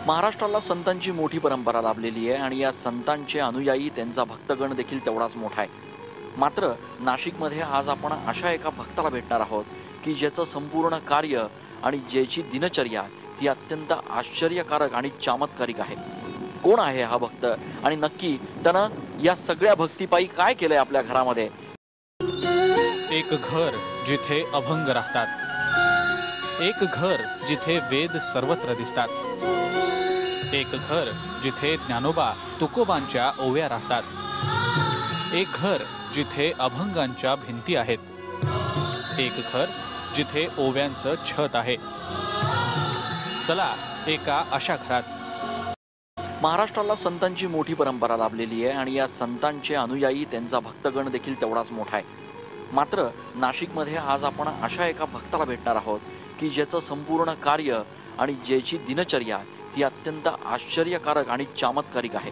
महाराष्ट्राला संतांची मोठी परंपरा लाभलेली आहे आणि या संतांचे अनुयायी त्यांचा भक्तगण देखील तेवढाच मोठा आहे। मात्र नाशिकमध्ये आज आपण अशा एका भक्ताला भेटणार आहोत की ज्याचं संपूर्ण कार्य आणि ज्याची दिनचर्या ही अत्यंत आश्चर्यकारक आणि चमत्कारिक आहे। कोण आहे हा भक्त आणि नक्की त्यानं या सगळ्या भक्तीपायी काय केलंय आपल्या घरामध्ये? एक घर जिथे अभंग राहतात, एक घर जिथे वेद सर्वत्र दिसतात, एक घर जिथे ज्ञानोबा तुकोबांच्या ओव्या राहतात, एक घर जिथे अभंगांच्या भिंती आहेत, एक घर जिथे ओव्यांचं छत आहे। चला एका अशा घरात। महाराष्ट्राला संतांची मोठी परंपरा लाभलेली आहे आणि या संतांचे अनुयायी त्यांचा भक्तगण देखील तेवढाच मोठा आहे। मात्र नाशिकमध्ये आज आपण अशा एका भक्ताला भेटणार आहोत की ज्याचं संपूर्ण कार्य आणि ज्याची दिनचर्या ही अत्यंत आश्चर्यकारक आणि चमत्कारिक आहे।